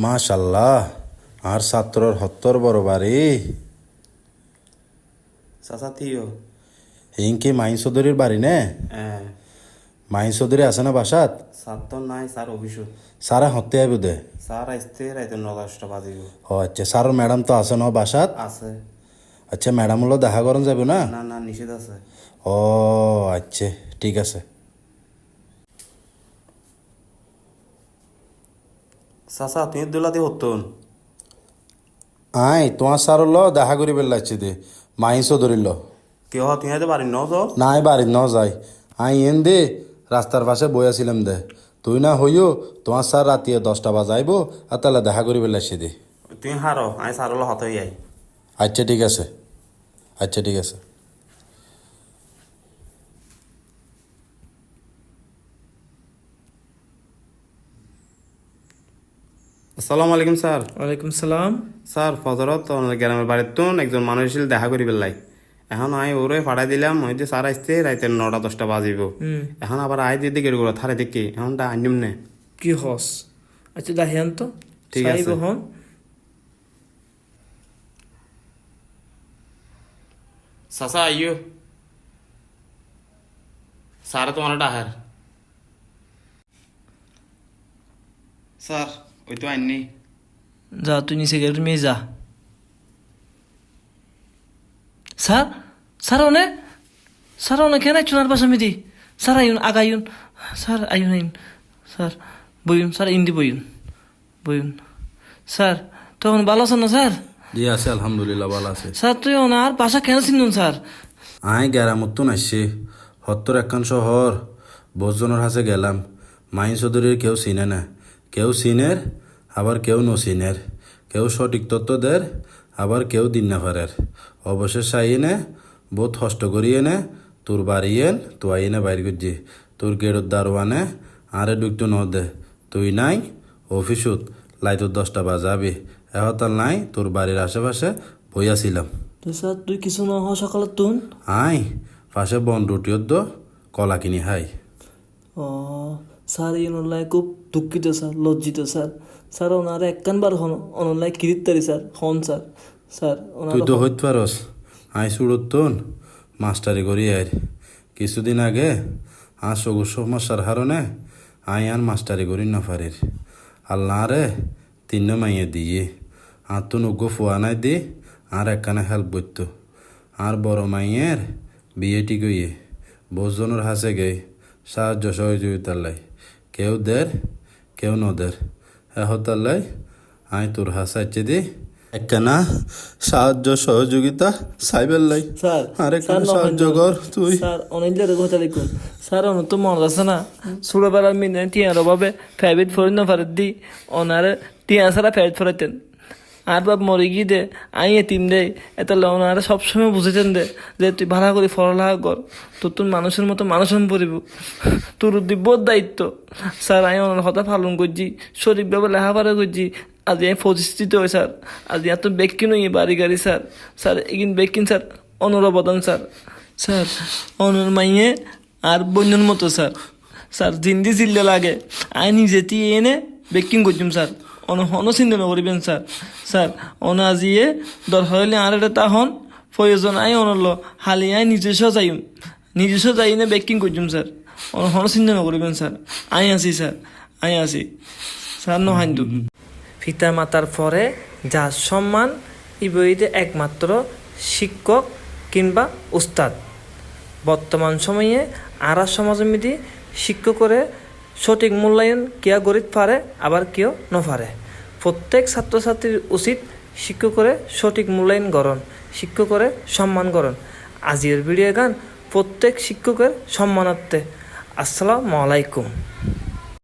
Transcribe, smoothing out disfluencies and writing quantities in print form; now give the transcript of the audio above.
মাশাল্লাহ, আর ছাত্রর হত্তর বড় বাড়ি। চাচা তিও ইনকি মাইন চৌধুরীর বাড়ি নে? মাইন চৌধুরী আছে না বাসাত? স্যার তো নাই, স্যার অফিসত। সারা হতে আইব দে। স্যার আসতে রাইতে 9-10টা বাজিব। ও আচ্ছা, স্যার ম্যাডাম তো আছে না বাসাত? আছে। আচ্ছা, ম্যাডাম হলো দেখা করন যাবে না? না না, নিষেধ আছে। ও আচ্ছা, ঠিক আছে। চাচা তুই দোলাতে হতন। আয় তোমার স্যার হলো দেখা করি বেলাচ্ছি দে মাইন চৌধুরীর ল। কেউ তুই হয়তো বাড়ি ন যাও। নাই বাড়ির ন যাই। আই এন দে রাস্তার পাশে বই আছিলাম দে। তুই না হইও তোমার স্যার রাতিয়ে 10টা বাজাইব আর তাহলে দেখা করি বেলাচ্ছি দে। তুই হারো, আমি স্যার হলো হত আই। আচ্ছা ঠিক আছে, আচ্ছা ঠিক আছে। আসসালামু আলাইকুম স্যার। ওয়ালাইকুম সালাম। স্যার ফজরত গ্রামের বাড়ির তো একজন মানুষ ছিল দেখা করি বেলাই। এখন আমি ওরে পাঠাই দিলাম, ওই যে স্যার আসতে রাইতে 9-10টা বাজিব। এখন আবার আই দিয়ে দিকে থারে দেখি এখন তা আনিম নে। কি হস? আচ্ছা দাহিয়ান তো ঠিক আছে। হন। চাচা আইও, স্যার তোমার ডাহার। স্যার ওই তো আইনি। যা তুই নিচে গেলে তুমি যা। স্যার স্যার অনেক কেন চুনার পাশে মিদি স্যার আইন আগাইন স্যার আইন স্যার বইন স্যার ইন্দি বইন স্যার তখন ভালো আছেন না স্যার? জি আছে, আলহামদুলিল্লাহ ভালো আছে। স্যার তুই ওনার বাসা কেন চিনুন স্যার? আয় গেরামত আসছি হত্তর একখান শহর বহুজনের হাসে গেলাম। মাইন চৌধুরীর কেউ চিনে না, কেউ চিনের আবার কেউ নচিনের, কেউ সঠিক তথ্য দের আবার কেউ দিন না পারের। অবশেষ আইনে বহুত কষ্ট করিয়ে নে তোর বাড়িয়েন তো আইনে বাইর করছি তোর গেড়োর দারোয়ানে আরে ঢুকতো ন দে। তুই নাই অফিসত লাই তোর 10টা বাজাবি এহতাল নাই তোর বাড়ির আশেপাশে বইয়াছিলাম। তো স্যার তুই কিছু না হওয়া সকালে তুন। আয় পাশে বন রুটিও তো কলা কিনি হাই। ও স্যার ইনলাই খুব দুঃখিত স্যার, লজ্জিত স্যার। স্যার ওনারা একখানবার হন অনলাই কিরিতারি স্যার হন স্যার। স্যার তুই ওনারা তো হইতে পারস আই সুরতন মাস্টারি করি আর কিছুদিন আগে আর সবুজ সমস্যার হারণে আই আর মাস্টারি করি না পারির। আল্লাহ রে 3 মাইয়ে দিয়ে আর তো নগ্য ফুয়া নাই দি আর একখানে হেল্প করতো। আর বড় মাইয়ের বিয়ে ঠিক হইয়ে বহুজনের হাসে গে সাহায্য সহযোগিতার লাই কেউ দের কেউ নদের এহতার লাই আই তোর হাসাইছে দি একখানা সাহায্য সহযোগিতা সাইবেল লাই। স্যার আর একখানা সাহায্য কর তুই। স্যার অনেক কথা লিখুন স্যার। অনেক তো মনে আছে না ছোটবেলার মিনে টিয়ার অভাবে ফেভারিট ফোর না ফারের দি ওনারে টিয়া ছাড়া ফেভারিট ফরাইতেন। আর বাপ মরে গিয়ে দে আই এতিম দে এত ওনারা সবসময় বুঝেছেন দে যে তুই ভাড়া করে ফরলাহা কর তোর মানুষের মতো মানুষ পড়িব তোর দিব্যর দায়িত্ব। স্যার আমি ওনার কথা পালন করছি, শরীরভাবে লেখাপড়া করছি। আজ আমি প্রতিষ্ঠিত হই স্যার। আজ এত বেকিন হই বাড়ি গাড়ি স্যার। স্যার এগিন বেকিন স্যার অনর অবদান স্যার। স্যার অনর মাইয়ে আর বন্যর মতো স্যার। স্যার জিন্দি চিল্লে লাগে আই নিজে তি এনে বেকিং করছুম স্যার। হন চিন্তা নকরিবেন স্যার। স্যার অন আজিয়ে দরকার হইলে আর এটা তা হন প্রয়োজন আই অনল হালি আই নিজস্ব যাই নে বেকিং করছুম স্যার। হন চিন্তা নকরিবেন স্যার। আই আছি স্যার, আই আছি স্যার নহাইন্দু। পিতা মাতার পরে যার সম্মান এই বইতে একমাত্র শিক্ষক কিংবা উস্তাদ। বর্তমান সময়ে আর সমাজের মধ্যে শিক্ষকরে সঠিক মূল্যায়ন কেয়া গরিব পারে আবার কেউ ন পারে। প্রত্যেক ছাত্রছাত্রীর উচিত শিক্ষকরে সঠিক মূল্যায়ন করণ, শিক্ষকরে সম্মান করণ। আজির ভিডিও গান প্রত্যেক শিক্ষকের সম্মানার্থে। আসসালামু আলাইকুম।